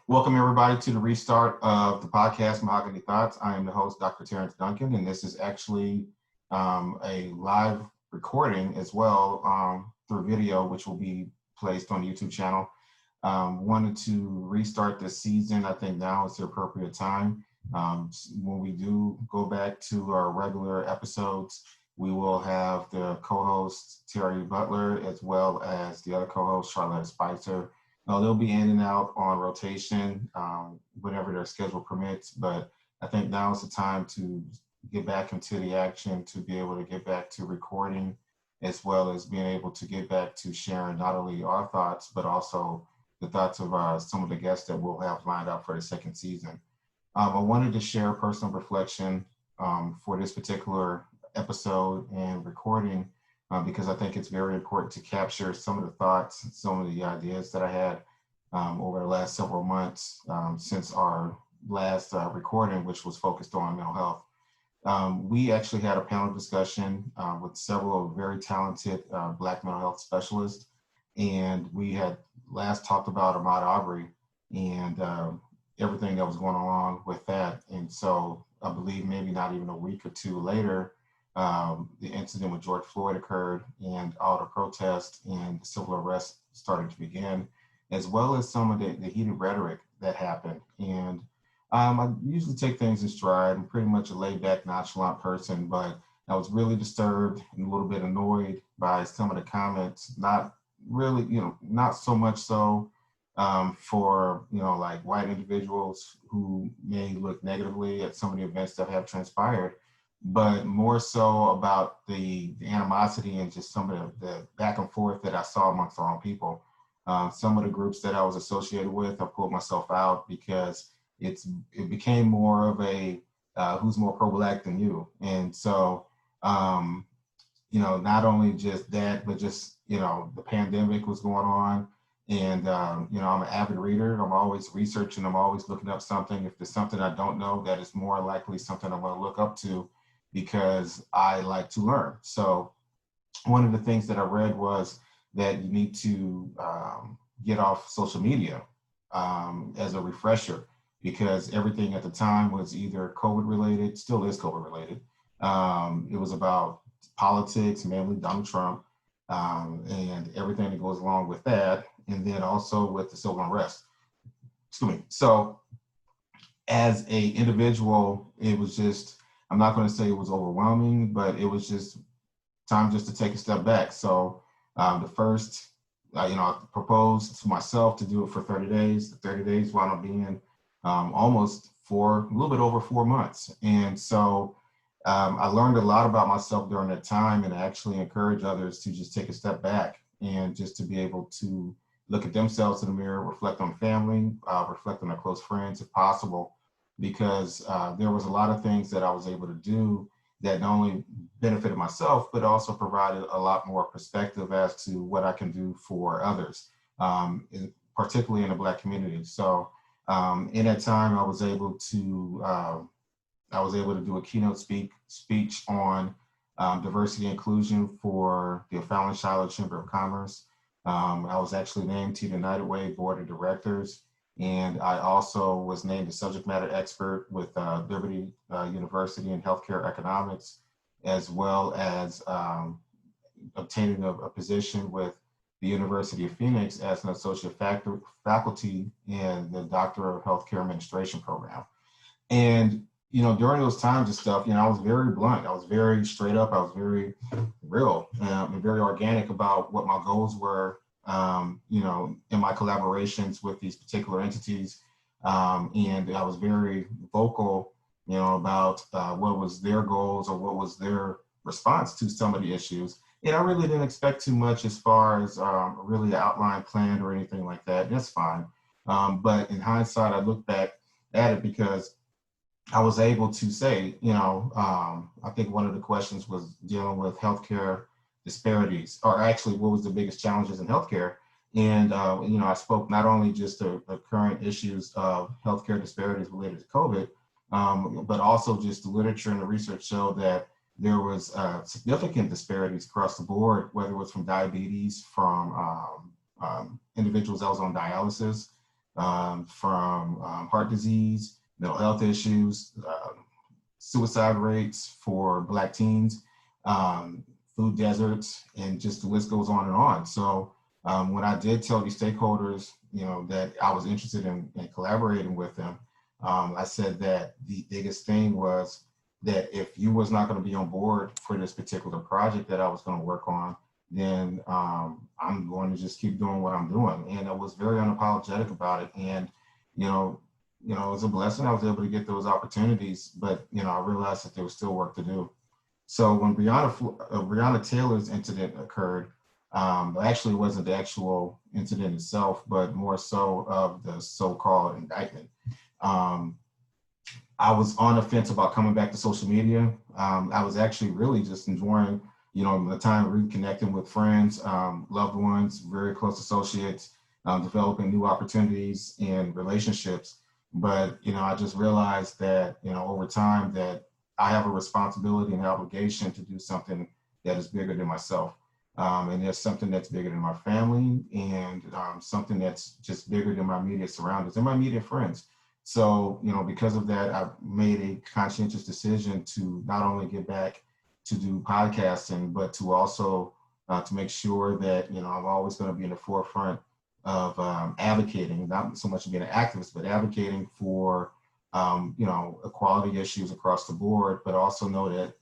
Welcome everybody to the restart of the podcast, Mahogany Thoughts. I am the host, Dr. Terrence Duncan, and this is actually a live recording as well through video, which will be placed on the YouTube channel. Wanted to restart this season. I think now is the appropriate time. When we do go back to our regular episodes, we will have the co-host, Terry Butler, as well as the other co-host, Charlotte Spicer. They'll be in and out on rotation whenever their schedule permits, but I think now is the time to get back into the action, to be able to get back to recording, as well as being able to get back to sharing not only our thoughts, but also the thoughts of some of the guests that we'll have lined up for the second season. I wanted to share personal reflection for this particular episode and recording because I think it's very important to capture some of the thoughts, some of the ideas that I had over the last several months since our last recording, which was focused on mental health. We actually had a panel discussion with several very talented Black mental health specialists, and we had last talked about Ahmaud Arbery and everything that was going on with that. And so I believe maybe not even a week or two later, the incident with George Floyd occurred, and all the protests and the civil arrest started to begin, as well as some of the heated rhetoric that happened. And I usually take things in stride. I'm pretty much a laid-back, nonchalant person, but I was really disturbed and a little bit annoyed by some of the comments. Not really, not so much so for, like white individuals who may look negatively at some of the events that have transpired, but more so about the animosity and just some of the back and forth that I saw amongst our own people. Some of the groups that I was associated with, I pulled myself out because it became more of a who's more pro-Black than you. And so, not only just that, but just, the pandemic was going on. And, I'm an avid reader. I'm always researching. I'm always looking up something. If there's something I don't know, that is more likely something I'm going to look up to, because I like to learn. So one of the things that I read was that you need to get off social media as a refresher, because everything at the time was either COVID related, still is COVID related. It was about politics, mainly Donald Trump, and everything that goes along with that. And then also with the civil unrest. So as a individual, it was just, I'm not going to say it was overwhelming, but it was just time just to take a step back. So the first, I proposed to myself to do it for 30 days. The 30 days wound up being almost a little bit over 4 months. And so I learned a lot about myself during that time, and I actually encourage others to just take a step back and just to be able to look at themselves in the mirror, reflect on family, reflect on their close friends if possible, because there was a lot of things that I was able to do that not only benefited myself, but also provided a lot more perspective as to what I can do for others, particularly in the Black community. So in that time, I was able to do a keynote speech on diversity and inclusion for the O'Fallon Shiloh Chamber of Commerce. I was actually named to the United Way Board of Directors, and I also was named a subject matter expert with Liberty University in healthcare economics, as well as obtaining a position with the University of Phoenix as an associate faculty in the Doctor of Healthcare Administration program. And during those times and stuff, I was very blunt. I was very straight up. I was very real and very organic about what my goals were, in my collaborations with these particular entities. And I was very vocal, about what was their goals or what was their response to some of the issues. And I really didn't expect too much as far as really an outline plan or anything like that. That's fine. But in hindsight, I look back at it because I was able to say, I think one of the questions was dealing with healthcare disparities, or actually what was the biggest challenges in healthcare. And, I spoke not only just the current issues of healthcare disparities related to COVID, but also just the literature and the research showed that there was significant disparities across the board, whether it was from diabetes, from individuals that was on dialysis, from heart disease, mental health issues, suicide rates for Black teens, food deserts, and just the list goes on and on. So when I did tell these stakeholders, that I was interested in collaborating with them, I said that the biggest thing was that if you was not going to be on board for this particular project that I was going to work on, then I'm going to just keep doing what I'm doing. And I was very unapologetic about it. And, it was a blessing. I was able to get those opportunities, but, I realized that there was still work to do. So when Breonna Taylor's incident occurred, actually it wasn't the actual incident itself, but more so of the so-called indictment. I was on the fence about coming back to social media. I was actually really just enjoying, the time reconnecting with friends, loved ones, very close associates, developing new opportunities and relationships. But, I just realized that, over time that I have a responsibility and obligation to do something that is bigger than myself. And there's something that's bigger than my family and something that's just bigger than my immediate surroundings and my immediate friends. So, because of that, I've made a conscientious decision to not only get back to do podcasting, but to also to make sure that, I'm always going to be in the forefront of advocating, not so much being an activist, but advocating for, equality issues across the board, but also know that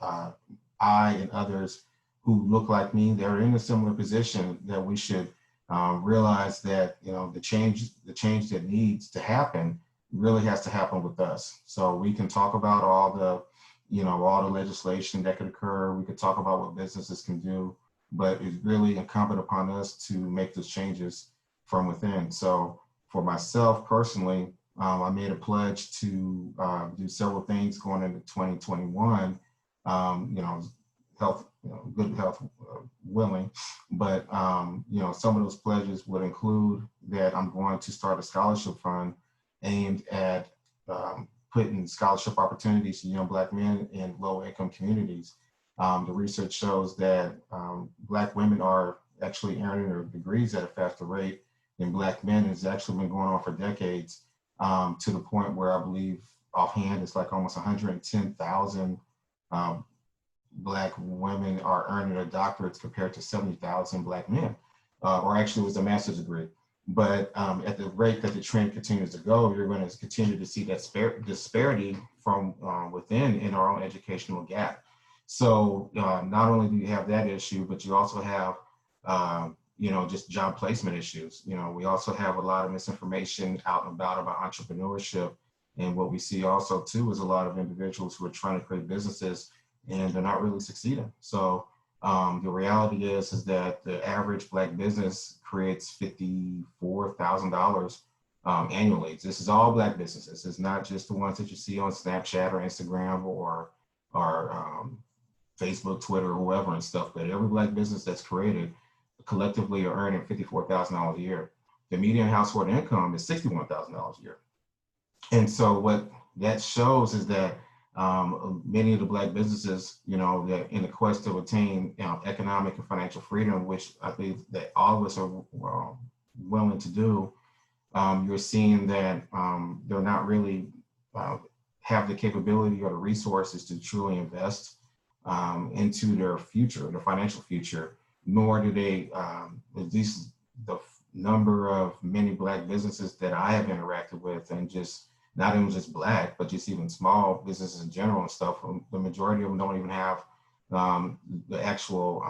I and others who look like me, they're in a similar position, that we should realize that, the change that needs to happen really has to happen with us. So we can talk about all the legislation that could occur. We could talk about what businesses can do, but it's really incumbent upon us to make those changes from within. So for myself personally, I made a pledge to do several things going into 2021. Health, good health willing, but some of those pledges would include that I'm going to start a scholarship fund aimed at putting scholarship opportunities to young Black men in low-income communities. The research shows that Black women are actually earning their degrees at a faster rate than Black men. It's actually been going on for decades, to the point where I believe offhand it's like almost 110,000 Black women are earning their doctorates compared to 70,000 Black men, or actually it was a master's degree. But at the rate that the trend continues to go, you're going to continue to see that disparity from within in our own educational gap. So not only do you have that issue, but you also have, just job placement issues. We also have a lot of misinformation out and about entrepreneurship. And what we see also too is a lot of individuals who are trying to create businesses and they're not really succeeding. So the reality is that the average Black business creates $54,000 annually. This is all Black businesses. It's not just the ones that you see on Snapchat or Instagram or Facebook, Twitter, or whoever and stuff. But every Black business that's created collectively are earning $54,000 a year. The median household income is $61,000 a year. And so what that shows is that many of the Black businesses, that in the quest to attain economic and financial freedom, which I believe that all of us are willing to do, you're seeing that they're not really have the capability or the resources to truly invest into their future, their financial future, nor do they, at least the number of many Black businesses that I have interacted with, and just not even just Black, but just even small businesses in general and stuff. The majority of them don't even have the actual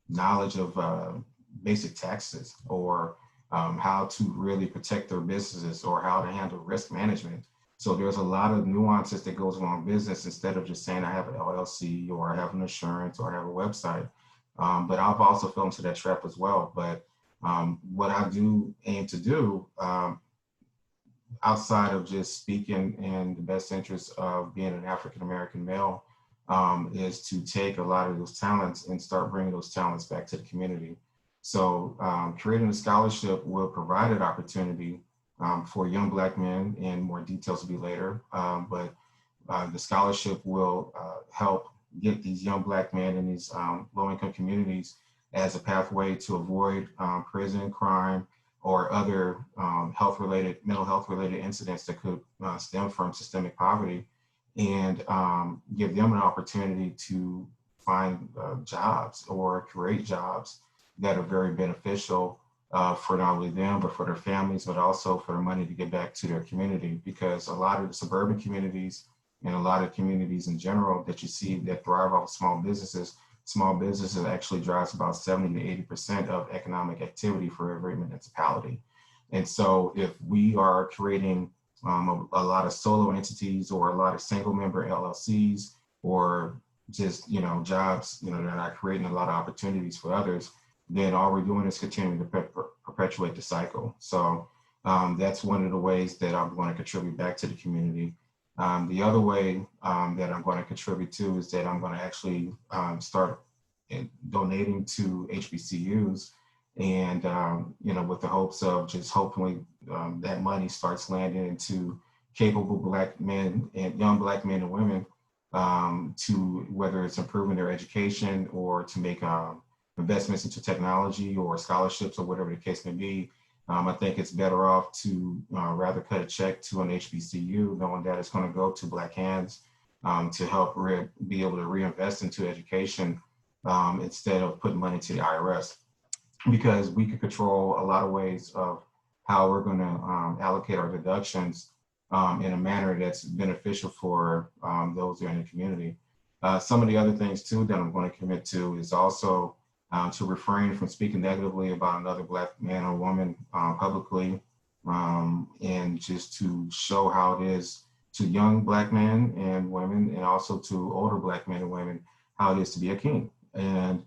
knowledge of basic taxes or how to really protect their businesses or how to handle risk management. So there's a lot of nuances that goes along business instead of just saying I have an LLC or I have an insurance or I have a website. But I've also fell into that trap as well. But what I do aim to do, outside of just speaking in the best interest of being an African-American male, is to take a lot of those talents and start bringing those talents back to the community. So creating a scholarship will provide an opportunity for young Black men, and more details will be later. But the scholarship will help get these young Black men in these low-income communities as a pathway to avoid prison, crime, or other mental health related incidents that could stem from systemic poverty, and give them an opportunity to find jobs or create jobs that are very beneficial for not only them, but for their families, but also for their money to get back to their community. Because a lot of the suburban communities and a lot of communities in general that you see that thrive off small businesses actually drives about 70 to 80% of economic activity for every municipality. And so if we are creating a lot of solo entities or a lot of single member LLCs, or just, jobs, they're not creating a lot of opportunities for others, then all we're doing is continuing to perpetuate the cycle. So that's one of the ways that I'm going to contribute back to the community. The other way that I'm going to contribute to is that I'm going to actually start donating to HBCUs, and with the hopes of just hopefully that money starts landing into capable Black men and young Black men and women, to whether it's improving their education or to make investments into technology or scholarships or whatever the case may be. I think it's better off to rather cut a check to an HBCU, knowing that it's going to go to Black hands to help be able to reinvest into education instead of putting money to the IRS, because we can control a lot of ways of how we're going to allocate our deductions in a manner that's beneficial for those who are in the community. Some of the other things too that I'm going to commit to is also to refrain from speaking negatively about another Black man or woman publicly, and just to show how it is to young Black men and women, and also to older Black men and women, how it is to be a king. And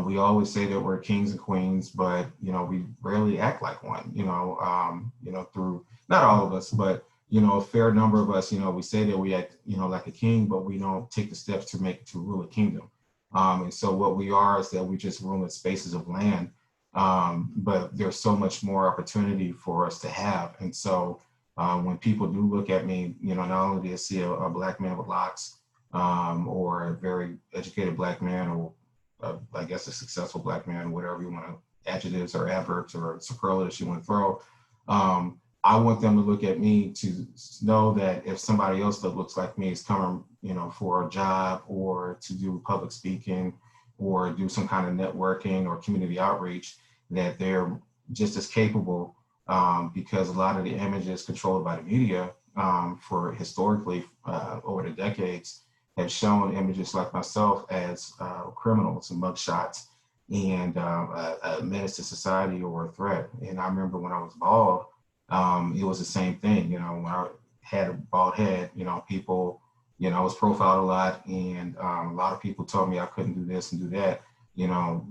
we always say that we're kings and queens, but we rarely act like one. Through not all of us, but a fair number of us. We say that we act like a king, but we don't take the steps to rule a kingdom. And so what we are is that we just rule in spaces of land, but there's so much more opportunity for us to have. And so when people do look at me, not only do they see a Black man with locks, or a very educated Black man, or I guess a successful Black man, whatever you want to, adjectives or adverbs or superlatives you want to throw. I want them to look at me to know that if somebody else that looks like me is coming, for a job or to do public speaking or do some kind of networking or community outreach, that they're just as capable, because a lot of the images controlled by the media for historically over the decades have shown images like myself as criminals and mugshots and a menace to society or a threat. And I remember when I was bald, it was the same thing. When I had a bald head, people, I was profiled a lot, and a lot of people told me I couldn't do this and do that,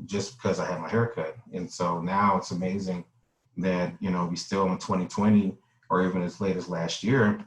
just because I had my haircut. And so now it's amazing that, we still in 2020, or even as late as last year,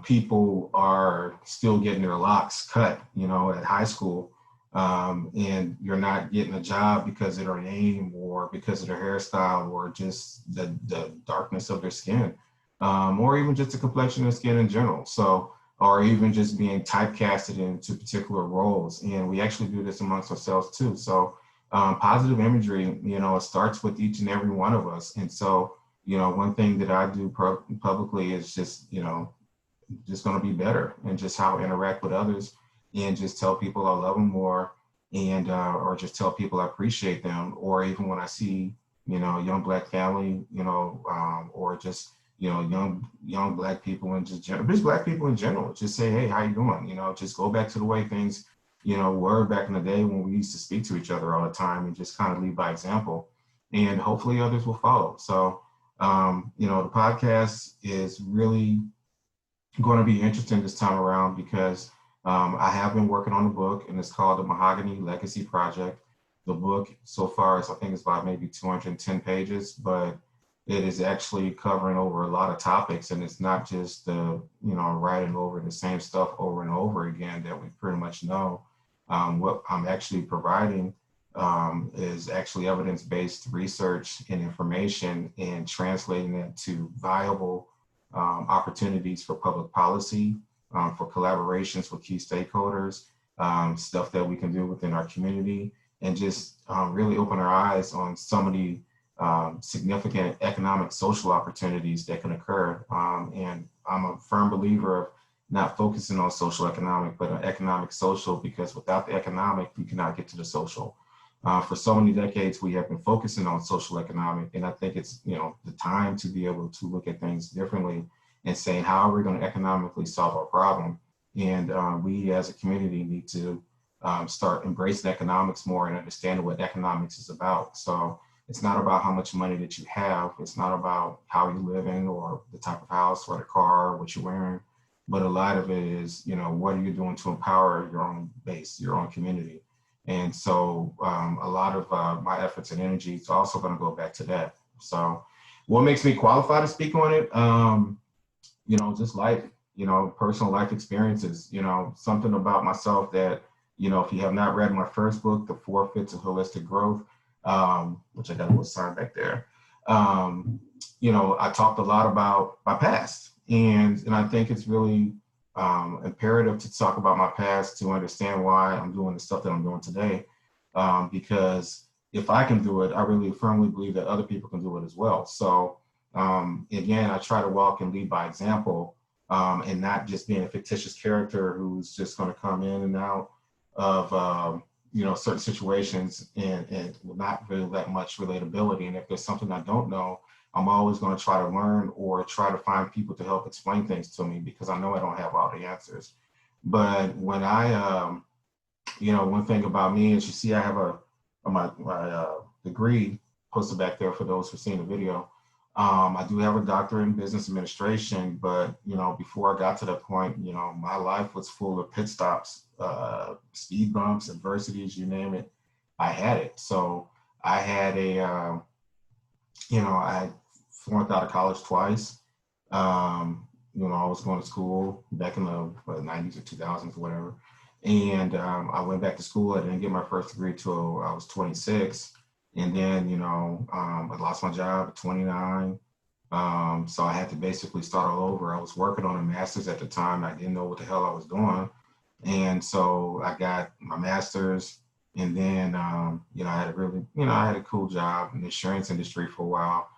people are still getting their locks cut, at high school. And you're not getting a job because of their name or because of their hairstyle or just the darkness of their skin, or even just the complexion of skin in general. So, or even just being typecasted into particular roles. And we actually do this amongst ourselves too. So positive imagery, it starts with each and every one of us. And so, one thing that I do publicly is just going to be better, and just how I interact with others, and just tell people I love them more, and or just tell people I appreciate them, or even when I see a young Black family, or just young Black people, and just Black people in general, just say, hey, how you doing? Just go back to the way things were back in the day when we used to speak to each other all the time, and just kind of lead by example, and hopefully others will follow. So the podcast is really going to be interesting this time around, because I have been working on a book, and it's called the Mahogany Legacy Project. The book so far is, I think it's about maybe 210 pages, but it is actually covering over a lot of topics, and it's not just writing over the same stuff over and over again that we pretty much know. What I'm actually providing is actually evidence-based research and information, and translating it to viable opportunities for public policy, for collaborations with key stakeholders, stuff that we can do within our community, and just really open our eyes on so many significant economic, social opportunities that can occur. And I'm a firm believer of not focusing on social economic, but on economic social, because without the economic, you cannot get to the social. For so many decades, we have been focusing on social economic, and I think it's, you know, the time to be able to look at things differently and saying, how are we going to economically solve our problem? And we as a community need to start embracing economics more and understanding what economics is about. So it's not about how much money that you have. It's not about how you're living or the type of house or the car, what you're wearing. But a lot of it is, you know, what are you doing to empower your own base, your own community? And so a lot of my efforts and energy is also going to go back to that. So what makes me qualified to speak on it? You know, just life, you know, personal life experiences, you know, something about myself that, you know, if you have not read my first book, The Four Fifths of Holistic Growth, which I got a little sign back there, you know, I talked a lot about my past. And I think it's really imperative to talk about my past to understand why I'm doing the stuff that I'm doing today. Because if I can do it, I really firmly believe that other people can do it as well. So again, I try to walk and lead by example, and not just being a fictitious character who's just going to come in and out of you know, certain situations and not really that much relatability. And if there's something I don't know, I'm always going to try to learn or try to find people to help explain things to me, because I know I don't have all the answers. But when I, you know, one thing about me is, you see, I have my degree posted back there for those who've seen the video. I do have a doctorate in business administration, but, you know, before I got to that point, you know, my life was full of pit stops, speed bumps, adversities, you name it, I had it. So I had you know, I flunked out of college twice. You know, I was going to school back in the 90s or 2000s or whatever. And I went back to school. I didn't get my first degree till I was 26. And then, you know, I lost my job at 29. So I had to basically start all over. I was working on a master's at the time. I didn't know what the hell I was doing. And so I got my master's, and then, you know, I had a really, you know, I had a cool job in the insurance industry for a while.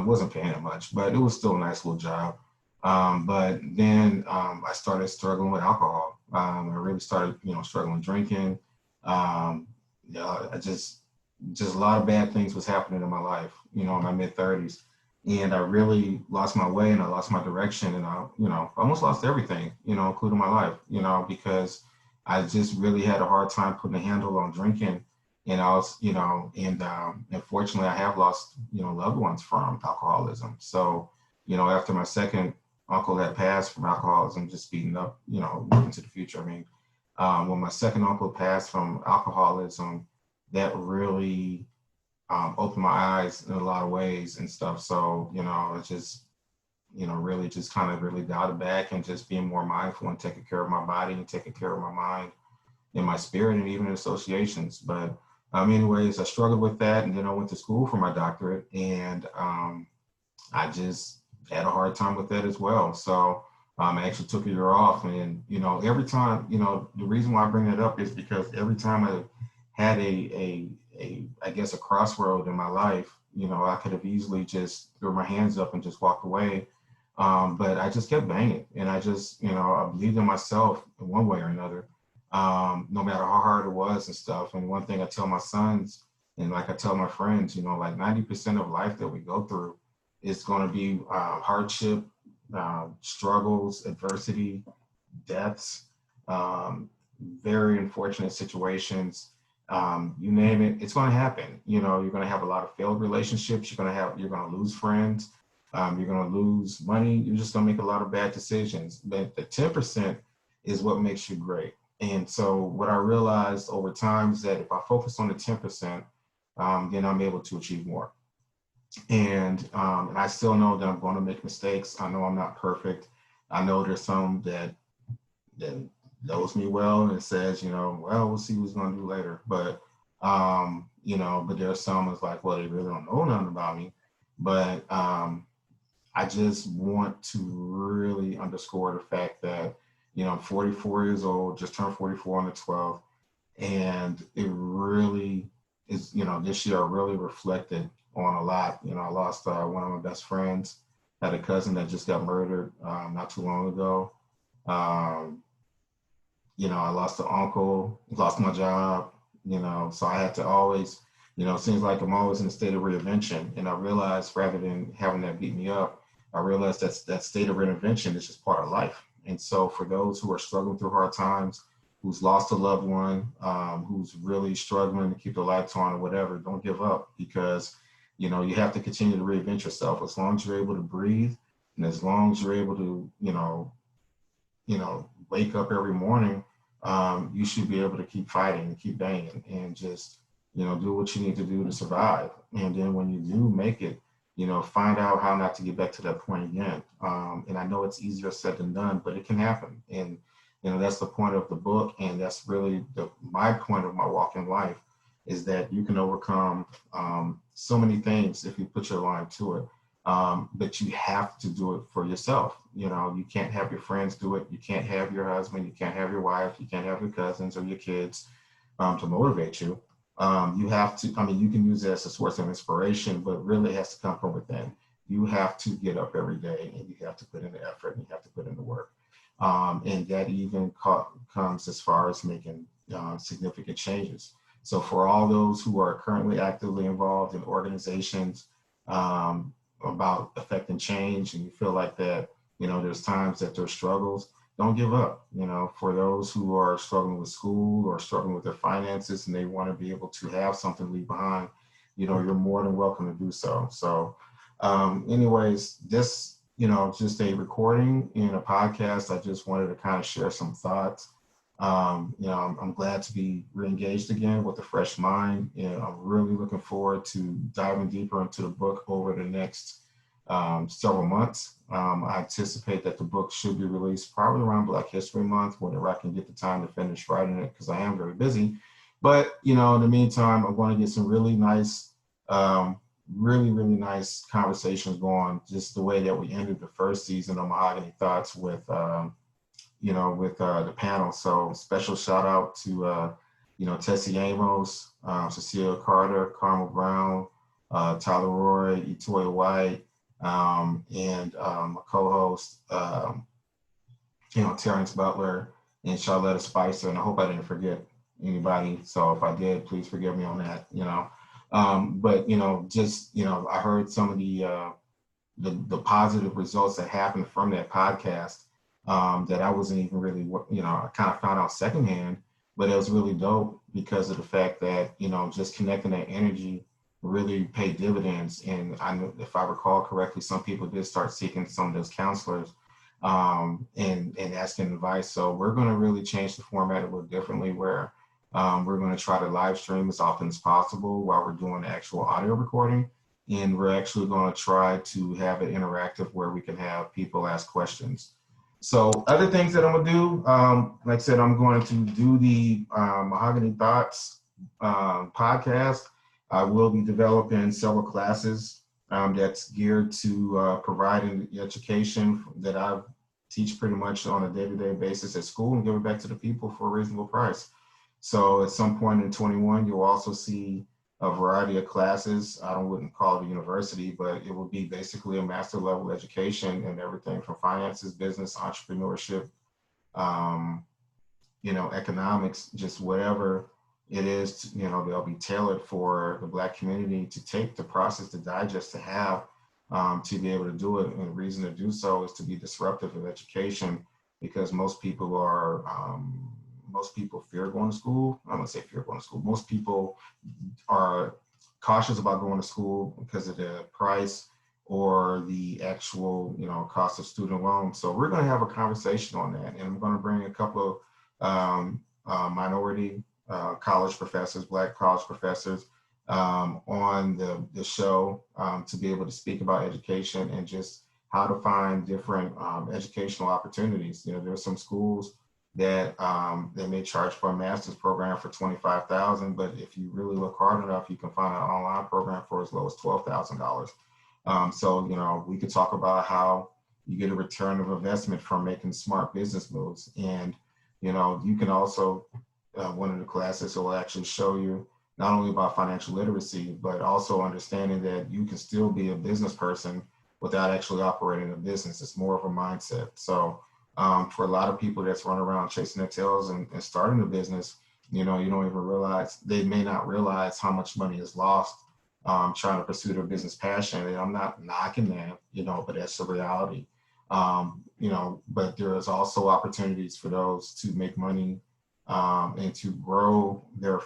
Wasn't paying it much, but it was still a nice little job. But then I started struggling with alcohol. I really started, you know, struggling drinking. You know, I just a lot of bad things was happening in my life, you know, in my mid 30s. And I really lost my way, and I lost my direction, and I, you know, almost lost everything, you know, including my life, you know, because I just really had a hard time putting a handle on drinking. And I was, you know, and unfortunately I have lost, you know, loved ones from alcoholism. So, you know, after my second uncle had passed from alcoholism, just speeding up, you know, looking to the future. I mean, when my second uncle passed from alcoholism, that really opened my eyes in a lot of ways and stuff. So, you know, it just, you know, really just kind of really dialed it back, and just being more mindful and taking care of my body and taking care of my mind and my spirit, and even associations. But anyways, I struggled with that. And then I went to school for my doctorate, and I just had a hard time with that as well. So I actually took a year off. And, you know, every time, you know, the reason why I bring that up is because every time I had I guess, a crossroad in my life, you know, I could have easily just threw my hands up and just walked away. But I just kept banging, and I just, you know, I believed in myself in one way or another, no matter how hard it was and stuff. And one thing I tell my sons, and like I tell my friends, you know, like 90% of life that we go through is going to be hardship, struggles, adversity, deaths, very unfortunate situations. You name it, it's going to happen. You know, you're going to have a lot of failed relationships. You're going to lose friends. You're going to lose money. You're just going to make a lot of bad decisions. But the 10% is what makes you great. And so what I realized over time is that if I focus on the 10%, then I'm able to achieve more. And I still know that I'm going to make mistakes. I know I'm not perfect. I know there's some that knows me well and says, you know, well, we'll see who's going to do later. But, you know, but there's some that's like, well, they really don't know nothing about me. But I just want to really underscore the fact that, you know, I'm 44 years old, just turned 44 on the 12th. And it really is, this year I really reflected on a lot. I lost one of my best friends, had a cousin that just got murdered not too long ago. Um, I lost an uncle, lost my job, so I had to always, it seems like I'm always in a state of reinvention. And I realized rather than having that beat me up, I realized that state of reinvention is just part of life. And so for those who are struggling through hard times, who's lost a loved one, who's really struggling to keep the lights on or whatever, don't give up because, you have to continue to reinvent yourself as long as you're able to breathe and as long as you're able to, wake up every morning, you should be able to keep fighting and keep banging and just, do what you need to do to survive. And then when you do make it, find out how not to get back to that point again. And I know it's easier said than done, but it can happen. And, that's the point of the book. And that's really my point of my walk in life is that you can overcome so many things if you put your mind to it. But you have to do it for yourself. You can't have your friends do it. You can't have your husband. You can't have your wife. You can't have your cousins or your kids to motivate you. You have to, you can use it as a source of inspiration, but really it has to come from within. You have to get up every day and you have to put in the effort and you have to put in the work. And that even comes as far as making significant changes. So for all those who are currently actively involved in organizations, about affecting change and you feel like that, there's times that there's struggles, don't give up. For those who are struggling with school or struggling with their finances and they want to be able to have something to leave behind, you're more than welcome to do so. So anyways, this, just a recording in a podcast. I just wanted to kind of share some thoughts. I'm glad to be re-engaged again with a fresh mind. I'm really looking forward to diving deeper into the book over the next several months. I anticipate that the book should be released probably around Black History Month, whenever I can get the time to finish writing it, because I am very busy. But, in the meantime, I'm going to get some really nice, really nice conversations going, just the way that we ended the first season of Mahogany Thoughts with the panel. So special shout out to, Tessie Amos, Cecilia Carter, Carmel Brown, Tyler Roy, Etoya White, and my co-host, Terrence Butler and Charlotta Spicer. And I hope I didn't forget anybody. So if I did, please forgive me on that, but, I heard some of the positive results that happened from that podcast. That I wasn't even really, I kind of found out secondhand, but it was really dope because of the fact that, just connecting that energy really paid dividends. And I know, if I recall correctly, some people did start seeking some of those counselors and asking advice. So we're going to really change the format a little differently where we're going to try to live stream as often as possible while we're doing the actual audio recording. And we're actually going to try to have it interactive where we can have people ask questions. So other things that I'm gonna do, like I said, I'm going to do the Mahogany Thoughts podcast. I will be developing several classes that's geared to providing the education that I teach pretty much on a day-to-day basis at school and give it back to the people for a reasonable price. So at some point in 21, you'll also see a variety of classes. I wouldn't call it a university, but it will be basically a master level education and everything from finances, business, entrepreneurship, economics, just whatever it is, they'll be tailored for the Black community to take, the process, to digest, to have, to be able to do it. And the reason to do so is to be disruptive of education because most people fear going to school. I don't say fear going to school. Most people are cautious about going to school because of the price or the actual, cost of student loans. So we're going to have a conversation on that. And I'm going to bring a couple of minority college professors, Black college professors on the show to be able to speak about education and just how to find different educational opportunities. There's some schools that they may charge for a master's program for $25,000, but if you really look hard enough, you can find an online program for as low as $12,000. So, we could talk about how you get a return of investment from making smart business moves. And, you can also one of the classes that will actually show you not only about financial literacy, but also understanding that you can still be a business person without actually operating a business. It's more of a mindset. So for a lot of people that's running around chasing their tails and starting a business, you know, you don't even realize, they may not realize how much money is lost trying to pursue their business passion. And I'm not knocking that, you know, but that's the reality. You know, but there is also opportunities for those to make money and to grow their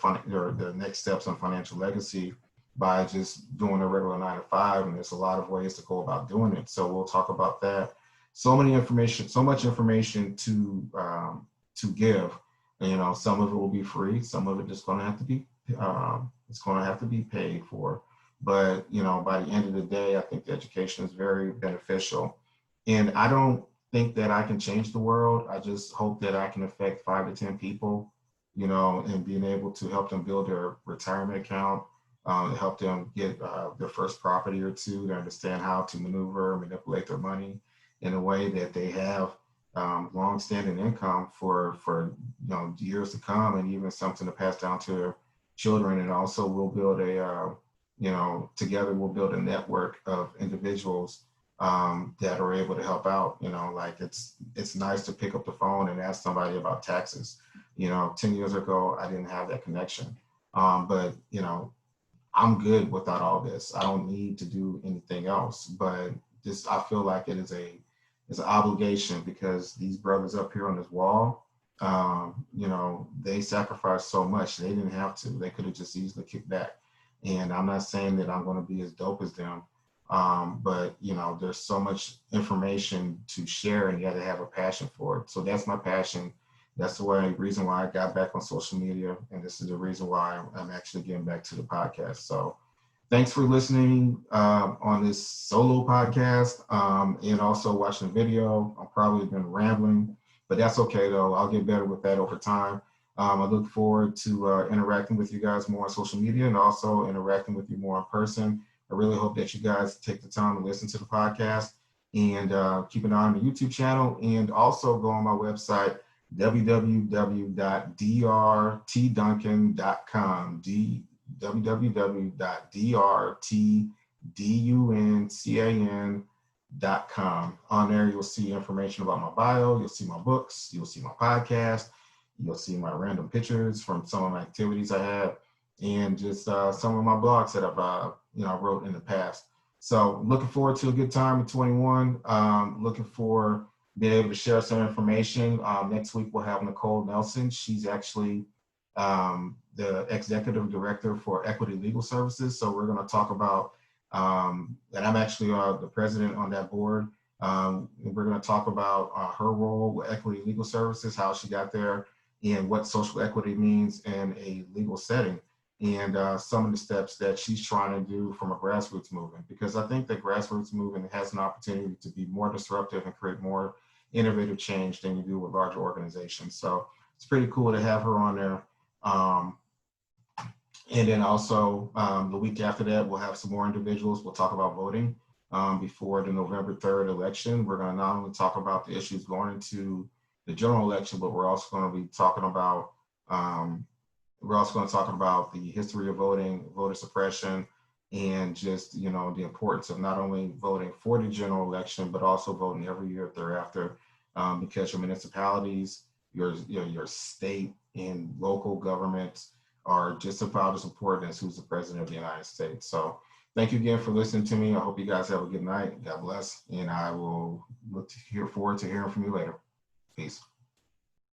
next steps on financial legacy by just doing a regular 9 to 5. And there's a lot of ways to go about doing it. So we'll talk about that. So much information to give. You know, some of it will be free. Some of it is going to have to be it's going to have to be paid for. But you know, by the end of the day, I think the education is very beneficial. And I don't think that I can change the world. I just hope that I can affect 5 to 10 people, you know, and being able to help them build their retirement account, help them get their first property or two, to understand how to maneuver and manipulate their money in a way that they have long-standing income for you know, years to come, and even something to pass down to their children. And also we'll build a you know, together we'll build a network of individuals that are able to help out. You know, like it's nice to pick up the phone and ask somebody about taxes. You know, 10 years ago, I didn't have that connection. But, you know, I'm good without all this. I don't need to do anything else. But just, I feel like it's an obligation, because these brothers up here on this wall, you know, they sacrificed so much. They didn't have to. They could have just easily kicked back. And I'm not saying that I'm going to be as dope as them. But you know, there's so much information to share, and you got to have a passion for it. So that's my passion. That's the reason why I got back on social media, and this is the reason why I'm actually getting back to the podcast. So thanks for listening on this solo podcast, and also watching the video. I've probably been rambling, but that's okay though. I'll get better with that over time. I look forward to interacting with you guys more on social media, and also interacting with you more in person. I really hope that you guys take the time to listen to the podcast, and keep an eye on the YouTube channel, and also go on my website, www.drtduncan.com, www.drtduncan.com. On there, you'll see information about my bio, you'll see my books, you'll see my podcast, you'll see my random pictures from some of my activities I have, and just some of my blogs that I've you know, wrote in the past. So looking forward to a good time in 21. Looking for being able to share some information. Next week we'll have Nicole Nelson. She's actually the executive director for Equity Legal Services. So we're going to talk about, and I'm actually the president on that board. We're going to talk about her role with Equity Legal Services, how she got there, and what social equity means in a legal setting, and some of the steps that she's trying to do from a grassroots movement, because I think the grassroots movement has an opportunity to be more disruptive and create more innovative change than you do with larger organizations. So it's pretty cool to have her on there. And then also the week after that, we'll have some more individuals. We'll talk about voting before the November 3rd election. We're going to not only talk about the issues going into the general election, but we're also going to be talking about the history of voting, voter suppression, and just, you know, the importance of not only voting for the general election, but also voting every year thereafter, because your municipalities, your state and local governments are just about as important as who's the president of the United States. So thank you again for listening to me. I hope you guys have a good night. God bless. And I will look forward to hearing from you later. Peace.